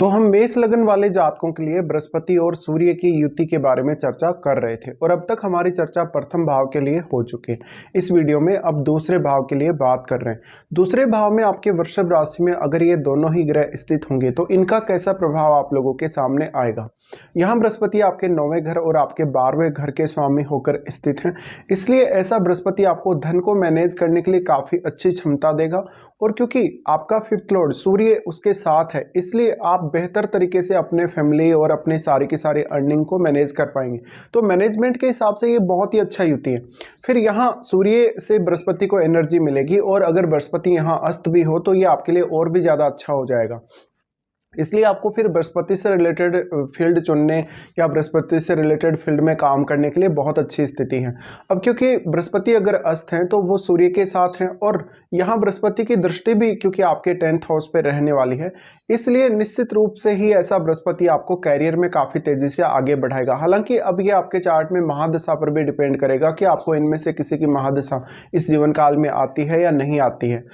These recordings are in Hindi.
तो हम मेष लगन वाले जातकों के लिए बृहस्पति और सूर्य की युति के बारे में चर्चा कर रहे थे और अब तक हमारी चर्चा प्रथम भाव के लिए हो चुकी है। इस वीडियो में अब दूसरे भाव के लिए बात कर रहे हैं। दूसरे भाव में आपके वृषभ राशि में अगर ये दोनों ही ग्रह स्थित होंगे तो इनका कैसा प्रभाव आप लोगों के सामने आएगा। यहाँ बृहस्पति आपके 9वें घर और आपके 12वें घर के स्वामी होकर स्थित हैं, इसलिए ऐसा बृहस्पति आपको धन को मैनेज करने के लिए काफी अच्छी क्षमता देगा। और क्योंकि आपका फिफ्थ लॉर्ड सूर्य उसके साथ है, इसलिए आप बेहतर तरीके से अपने फैमिली और अपने सारी की सारी अर्निंग को मैनेज कर पाएंगे। तो मैनेजमेंट के हिसाब से ये बहुत ही अच्छा युति है। फिर यहाँ सूर्य से बृहस्पति को एनर्जी मिलेगी और अगर बृहस्पति यहाँ अस्त भी हो तो ये आपके लिए और भी ज़्यादा अच्छा हो जाएगा। इसलिए आपको फिर बृहस्पति से रिलेटेड फील्ड चुनने या बृहस्पति से रिलेटेड फील्ड में काम करने के लिए बहुत अच्छी स्थिति है। अब क्योंकि बृहस्पति अगर अस्त हैं तो वो सूर्य के साथ हैं और यहाँ बृहस्पति की दृष्टि भी क्योंकि आपके 10th हाउस पे रहने वाली है, इसलिए निश्चित रूप से ही ऐसा बृहस्पति आपको कैरियर में काफ़ी तेज़ी से आगे बढ़ाएगा। हालांकि अब ये आपके चार्ट में महादशा पर भी डिपेंड करेगा कि आपको इनमें से किसी की महादशा इस जीवन काल में आती है या नहीं आती है।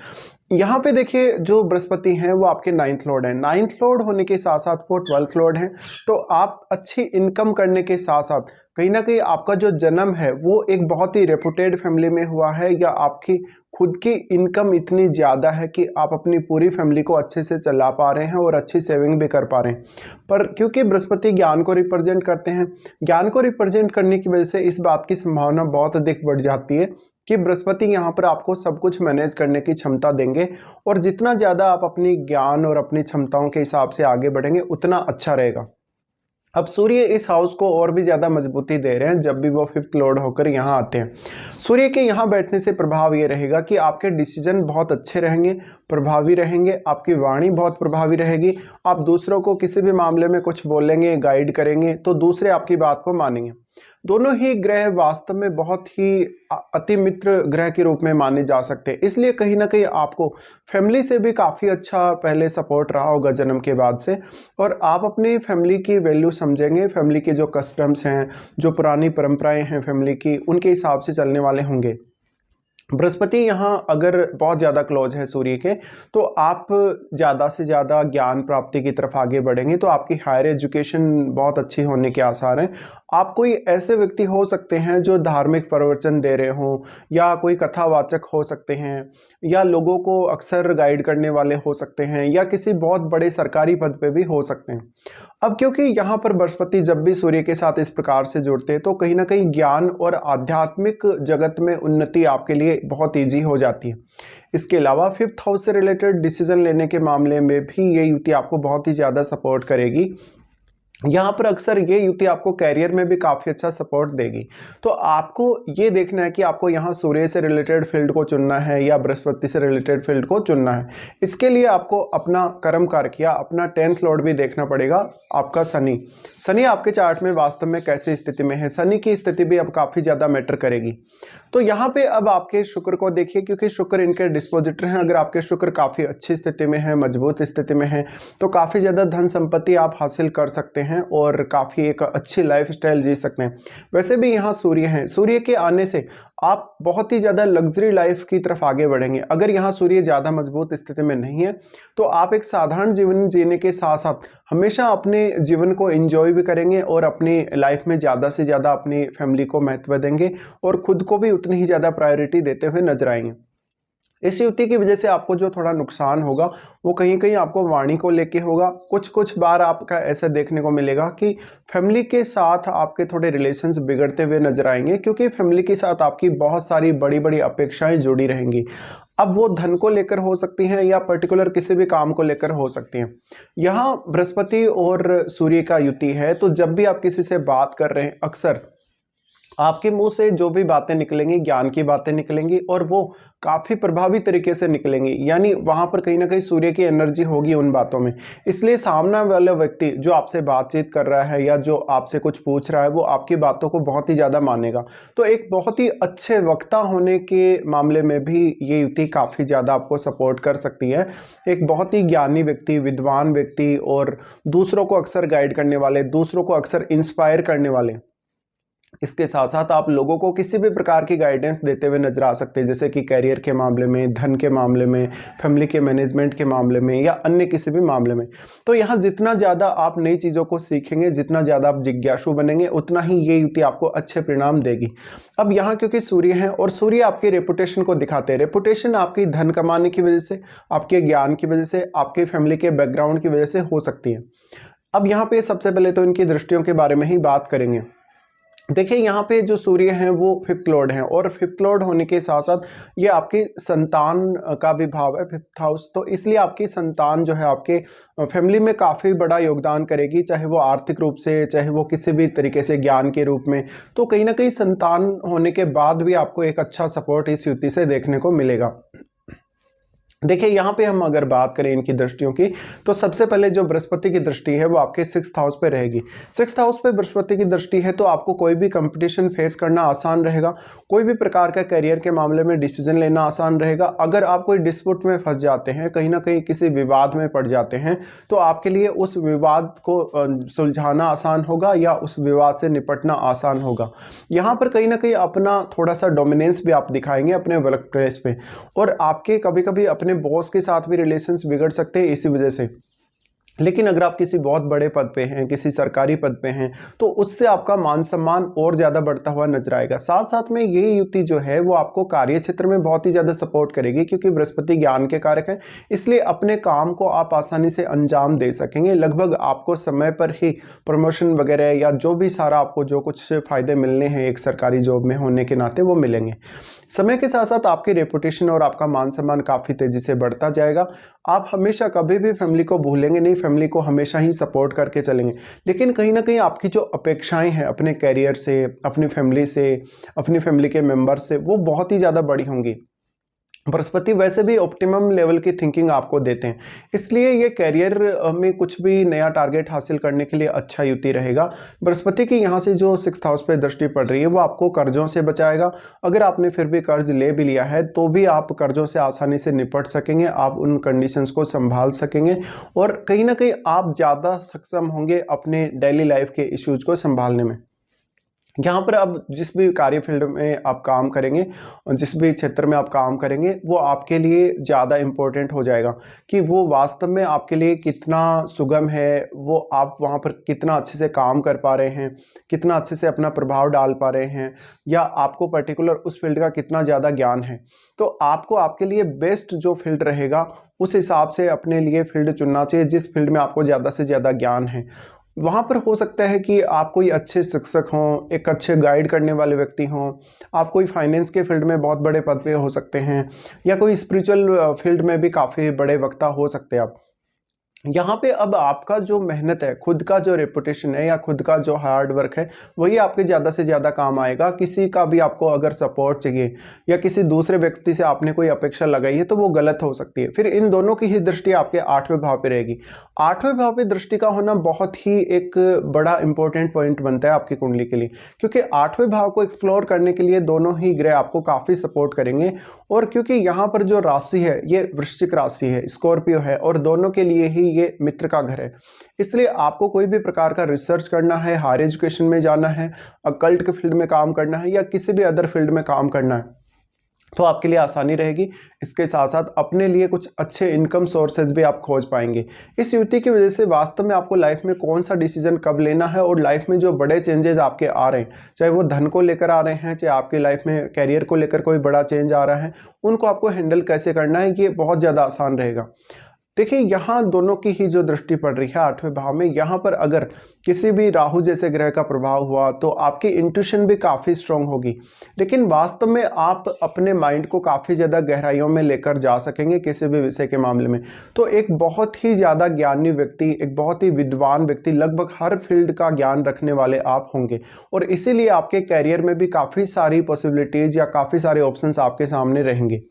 यहाँ पे देखिए जो बृहस्पति हैं वो आपके 9th लॉर्ड हैं। 9th लॉर्ड होने के साथ साथ वो 12th लॉर्ड हैं, तो आप अच्छी इनकम करने के साथ साथ कहीं ना कहीं आपका जो जन्म है वो एक बहुत ही रेपुटेड फैमिली में हुआ है या आपकी खुद की इनकम इतनी ज़्यादा है कि आप अपनी पूरी फैमिली को अच्छे से चला पा रहे हैं और अच्छी सेविंग भी कर पा रहे हैं। पर क्योंकि बृहस्पति ज्ञान को रिप्रेजेंट करते हैं, ज्ञान को रिप्रेजेंट करने की वजह से इस बात की संभावना बहुत अधिक बढ़ जाती है कि बृहस्पति यहाँ पर आपको सब कुछ मैनेज करने की क्षमता देंगे और जितना ज़्यादा आप अपनी ज्ञान और अपनी क्षमताओं के हिसाब से आगे बढ़ेंगे उतना अच्छा रहेगा। अब सूर्य इस हाउस को और भी ज़्यादा मजबूती दे रहे हैं जब भी वो फिफ्थ लॉर्ड होकर यहाँ आते हैं। सूर्य के यहाँ बैठने से प्रभाव ये रहेगा कि आपके डिसीजन बहुत अच्छे रहेंगे, प्रभावी रहेंगे, आपकी वाणी बहुत प्रभावी रहेगी। आप दूसरों को किसी भी मामले में कुछ बोलेंगे, गाइड करेंगे तो दूसरे आपकी बात को मानेंगे। दोनों ही ग्रह वास्तव में बहुत ही अति मित्र ग्रह के रूप में माने जा सकते हैं, इसलिए कहीं ना कहीं आपको फैमिली से भी काफ़ी अच्छा पहले सपोर्ट रहा होगा जन्म के बाद से और आप अपनी फैमिली की वैल्यू समझेंगे। फैमिली के जो कस्टम्स हैं, जो पुरानी परंपराएं हैं फैमिली की, उनके हिसाब से चलने वाले होंगे। बृहस्पति यहाँ अगर बहुत ज़्यादा क्लोज है सूर्य के तो आप ज़्यादा से ज़्यादा ज्ञान प्राप्ति की तरफ आगे बढ़ेंगे, तो आपकी हायर एजुकेशन बहुत अच्छी होने के आसार हैं। आप कोई ऐसे व्यक्ति हो सकते हैं जो धार्मिक प्रवचन दे रहे हों या कोई कथावाचक हो सकते हैं या लोगों को अक्सर गाइड करने वाले हो सकते हैं या किसी बहुत बड़े सरकारी पद पे भी हो सकते हैं। अब क्योंकि यहाँ पर बृहस्पति जब भी सूर्य के साथ इस प्रकार से जुड़ते हैं तो कहीं ना कहीं ज्ञान और आध्यात्मिक जगत में उन्नति आपके लिए बहुत ईजी हो जाती है। इसके अलावा फिफ्थ हाउस से रिलेटेड डिसीजन लेने के मामले में भी ये युति आपको बहुत ही ज़्यादा सपोर्ट करेगी। यहाँ पर अक्सर ये युति आपको कैरियर में भी काफ़ी अच्छा सपोर्ट देगी। तो आपको ये देखना है कि आपको यहाँ सूर्य से रिलेटेड फील्ड को चुनना है या बृहस्पति से रिलेटेड फील्ड को चुनना है। इसके लिए आपको अपना कर्म कारक या अपना 10th लॉर्ड भी देखना पड़ेगा। आपका शनि आपके चार्ट में वास्तव में कैसी स्थिति में है, शनि की स्थिति भी अब काफ़ी ज़्यादा मैटर करेगी। तो यहाँ पे अब आपके शुक्र को देखिए, क्योंकि शुक्र इनके डिस्पोजिटर हैं। अगर आपके शुक्र काफ़ी अच्छी स्थिति में है, मजबूत स्थिति में है, तो काफ़ी ज़्यादा धन संपत्ति आप हासिल कर सकते हैं और काफ़ी एक अच्छी लाइफस्टाइल जी सकते हैं। वैसे भी यहाँ सूर्य हैं, सूर्य के आने से आप बहुत ही ज़्यादा लग्जरी लाइफ की तरफ आगे बढ़ेंगे। अगर यहाँ सूर्य ज़्यादा मजबूत स्थिति में नहीं है तो आप एक साधारण जीवन जीने के साथ साथ हमेशा अपने जीवन को एंजॉय भी करेंगे और अपनी लाइफ में ज़्यादा से ज़्यादा अपनी फैमिली को महत्व देंगे और खुद को भी उतनी ही ज़्यादा प्रायोरिटी देते हुए नजर आएंगे। इस युति की वजह से आपको जो थोड़ा नुकसान होगा वो कहीं कहीं आपको वाणी को लेके होगा। कुछ बार आपका ऐसा देखने को मिलेगा कि फैमिली के साथ आपके थोड़े रिलेशंस बिगड़ते हुए नजर आएंगे, क्योंकि फैमिली के साथ आपकी बहुत सारी बड़ी बड़ी अपेक्षाएं जुड़ी रहेंगी। अब वो धन को लेकर हो सकती हैं या पर्टिकुलर किसी भी काम को लेकर हो सकती हैं। यहाँ बृहस्पति और सूर्य का युति है, तो जब भी आप किसी से बात कर रहे हैं अक्सर आपके मुंह से जो भी बातें निकलेंगी ज्ञान की बातें निकलेंगी और वो काफ़ी प्रभावी तरीके से निकलेंगी। यानी वहाँ पर कहीं ना कहीं सूर्य की एनर्जी होगी उन बातों में, इसलिए सामने वाला व्यक्ति जो आपसे बातचीत कर रहा है या जो आपसे कुछ पूछ रहा है वो आपकी बातों को बहुत ही ज़्यादा मानेगा। तो एक बहुत ही अच्छे वक्ता होने के मामले में भी ये युति काफ़ी ज़्यादा आपको सपोर्ट कर सकती है। एक बहुत ही ज्ञानी व्यक्ति, विद्वान व्यक्ति और दूसरों को अक्सर गाइड करने वाले, दूसरों को अक्सर इंस्पायर करने वाले, इसके साथ साथ आप लोगों को किसी भी प्रकार की गाइडेंस देते हुए नजर आ सकते हैं, जैसे कि करियर के मामले में, धन के मामले में, फैमिली के मैनेजमेंट के मामले में या अन्य किसी भी मामले में। तो यहाँ जितना ज़्यादा आप नई चीज़ों को सीखेंगे, जितना ज़्यादा आप जिज्ञासु बनेंगे, उतना ही ये युति आपको अच्छे परिणाम देगी। अब यहाँ क्योंकि सूर्य है और सूर्य आपके रेपुटेशन को दिखाते हैं, रेपुटेशन आपकी धन कमाने की वजह से, आपके ज्ञान की वजह से, आपके फैमिली के बैकग्राउंड की वजह से हो सकती है। अब यहाँ पे सबसे पहले तो इनकी दृष्टियों के बारे में ही बात करेंगे। देखिए यहाँ पे जो सूर्य हैं वो 5th लॉर्ड हैं और 5th लॉर्ड होने के साथ साथ ये आपकी संतान का भी भाव है, 5th हाउस। तो इसलिए आपकी संतान जो है आपके फैमिली में काफ़ी बड़ा योगदान करेगी, चाहे वो आर्थिक रूप से, चाहे वो किसी भी तरीके से ज्ञान के रूप में। तो कहीं ना कहीं संतान होने के बाद भी आपको एक अच्छा सपोर्ट इस युति से देखने को मिलेगा। देखिए यहाँ पे हम अगर बात करें इनकी दृष्टियों की, तो सबसे पहले जो बृहस्पति की दृष्टि है वो आपके 6th हाउस पे रहेगी। 6th हाउस पे बृहस्पति की दृष्टि है तो आपको कोई भी कंपटीशन फेस करना आसान रहेगा, कोई भी प्रकार का करियर के मामले में डिसीजन लेना आसान रहेगा। अगर आप कोई डिस्प्यूट में फंस जाते हैं, कहीं ना कहीं किसी विवाद में पड़ जाते हैं, तो आपके लिए उस विवाद को सुलझाना आसान होगा या उस विवाद से निपटना आसान होगा। यहाँ पर कहीं ना कहीं अपना थोड़ा सा डोमिनेंस भी आप दिखाएंगे अपने वर्क प्लेस पे, और आपके कभी कभी अपने बॉस के साथ भी रिलेशंस बिगड़ सकते हैं इसी वजह से। लेकिन अगर आप किसी बहुत बड़े पद पे हैं, किसी सरकारी पद पे हैं, तो उससे आपका मान सम्मान और ज़्यादा बढ़ता हुआ नजर आएगा। साथ साथ में ये युति जो है वो आपको कार्य क्षेत्र में बहुत ही ज़्यादा सपोर्ट करेगी, क्योंकि बृहस्पति ज्ञान के कारक है, इसलिए अपने काम को आप आसानी से अंजाम दे सकेंगे। लगभग आपको समय पर ही प्रमोशन वगैरह या जो भी सारा आपको जो कुछ फ़ायदे मिलने हैं एक सरकारी जॉब में होने के नाते वो मिलेंगे। समय के साथ साथ आपकी रेपुटेशन और आपका मान सम्मान काफ़ी तेज़ी से बढ़ता जाएगा। आप हमेशा कभी भी फैमिली को भूलेंगे नहीं, फैमिली को हमेशा ही सपोर्ट करके चलेंगे। लेकिन कहीं ना कहीं आपकी जो अपेक्षाएं हैं अपने कैरियर से, अपनी फैमिली से, अपनी फैमिली के मेंबर से, वो बहुत ही ज़्यादा बड़ी होंगी। बृहस्पति वैसे भी ऑप्टिमम लेवल की थिंकिंग आपको देते हैं, इसलिए ये कैरियर में कुछ भी नया टारगेट हासिल करने के लिए अच्छा युति रहेगा। बृहस्पति की यहाँ से जो 6th हाउस पे दृष्टि पड़ रही है वो आपको कर्जों से बचाएगा। अगर आपने फिर भी कर्ज ले भी लिया है तो भी आप कर्जों से आसानी से निपट सकेंगे, आप उन कंडीशंस को संभाल सकेंगे और कहीं ना कहीं आप ज़्यादा सक्षम होंगे अपने डेली लाइफ के इश्यूज को संभालने में। यहाँ पर अब जिस भी कार्य फील्ड में आप काम करेंगे, जिस भी क्षेत्र में आप काम करेंगे, वो आपके लिए ज़्यादा इम्पोर्टेंट हो जाएगा कि वो वास्तव में आपके लिए कितना सुगम है, वो आप वहाँ पर कितना अच्छे से काम कर पा रहे हैं, कितना अच्छे से अपना प्रभाव डाल पा रहे हैं, या आपको पर्टिकुलर उस फील्ड का कितना ज़्यादा ज्ञान है। तो आपको आपके लिए बेस्ट जो फील्ड रहेगा उस हिसाब से अपने लिए फील्ड चुनना चाहिए, जिस फील्ड में आपको ज़्यादा से ज़्यादा ज्ञान है। वहाँ पर हो सकता है कि आप कोई अच्छे शिक्षक हों, एक अच्छे गाइड करने वाले व्यक्ति हों, आप कोई फाइनेंस के फील्ड में बहुत बड़े पद पे हो सकते हैं, या कोई स्पिरिचुअल फील्ड में भी काफ़ी बड़े वक्ता हो सकते हैं आप। यहाँ पे अब आपका जो मेहनत है, खुद का जो रेपुटेशन है या खुद का जो हार्ड वर्क है, वही आपके ज़्यादा से ज़्यादा काम आएगा। किसी का भी आपको अगर सपोर्ट चाहिए या किसी दूसरे व्यक्ति से आपने कोई अपेक्षा लगाई है तो वो गलत हो सकती है। फिर इन दोनों की ही दृष्टि आपके 8वें भाव पे रहेगी। 8वें भाव पे दृष्टि का होना बहुत ही एक बड़ा इंपॉर्टेंट पॉइंट बनता है आपकी कुंडली के लिए, क्योंकि 8वें भाव को एक्सप्लोर करने के लिए दोनों ही ग्रह आपको काफ़ी सपोर्ट करेंगे। और क्योंकि यहाँ पर जो राशि है ये वृश्चिक राशि है, स्कॉर्पियो है, और दोनों के लिए ही ये मित्र का घर है, इसलिए आपको कोई भी प्रकार का रिसर्च करना है, हायर एजुकेशन में जाना है, अकल्ट के फील्ड में काम करना है या किसी भी अदर फील्ड में काम करना है, तो आपके लिए आसानी रहेगी। इसके साथ साथ अपने लिए कुछ अच्छे इनकम सोर्सेज भी आप खोज पाएंगे। इस युति की वजह से वास्तव में आपको लाइफ में कौन सा डिसीजन कब लेना है, और लाइफ में जो बड़े चेंजेस आपके आ रहे हैं, चाहे वो धन को लेकर आ रहे हैं, चाहे आपकी लाइफ में कैरियर को लेकर कोई बड़ा चेंज आ रहा है, उनको आपको हैंडल कैसे करना है, ये बहुत ज़्यादा आसान रहेगा। देखिए यहाँ दोनों की ही जो दृष्टि पड़ रही है 8वें भाव में, यहाँ पर अगर किसी भी राहु जैसे ग्रह का प्रभाव हुआ तो आपकी इंट्यूशन भी काफ़ी स्ट्रांग होगी, लेकिन वास्तव में आप अपने माइंड को काफ़ी ज़्यादा गहराइयों में लेकर जा सकेंगे किसी भी विषय के मामले में। तो एक बहुत ही ज़्यादा ज्ञानी व्यक्ति, एक बहुत ही विद्वान व्यक्ति, लगभग हर फील्ड का ज्ञान रखने वाले आप होंगे, और इसीलिए आपके कैरियर में भी काफ़ी सारी पॉसिबिलिटीज़ या काफ़ी सारे ऑप्शंस आपके सामने रहेंगे।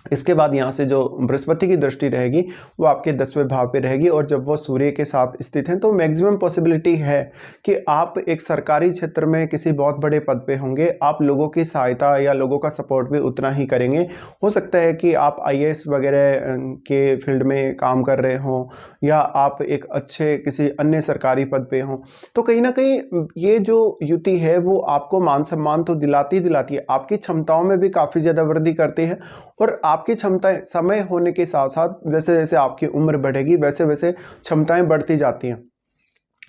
इसके बाद यहाँ से जो बृहस्पति की दृष्टि रहेगी वो आपके 10वें भाव पे रहेगी, और जब वो सूर्य के साथ स्थित हैं तो मैक्सिमम पॉसिबिलिटी है कि आप एक सरकारी क्षेत्र में किसी बहुत बड़े पद पे होंगे। आप लोगों की सहायता या लोगों का सपोर्ट भी उतना ही करेंगे। हो सकता है कि आप आईएएस वगैरह के फील्ड में काम कर रहे हों, या आप एक अच्छे किसी अन्य सरकारी पद पे हों। तो कहीं ना कहीं ये जो युति है वो आपको मान सम्मान तो दिलाती है, आपकी क्षमताओं में भी काफ़ी ज़्यादा वृद्धि करती है। और आपकी क्षमताएं समय होने के साथ साथ जैसे जैसे आपकी उम्र बढ़ेगी वैसे वैसे क्षमताएं बढ़ती जाती हैं,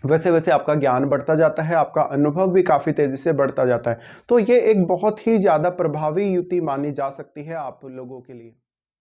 वैसे वैसे आपका ज्ञान बढ़ता जाता है, आपका अनुभव भी काफ़ी तेज़ी से बढ़ता जाता है। तो ये एक बहुत ही ज़्यादा प्रभावी युति मानी जा सकती है आप लोगों के लिए।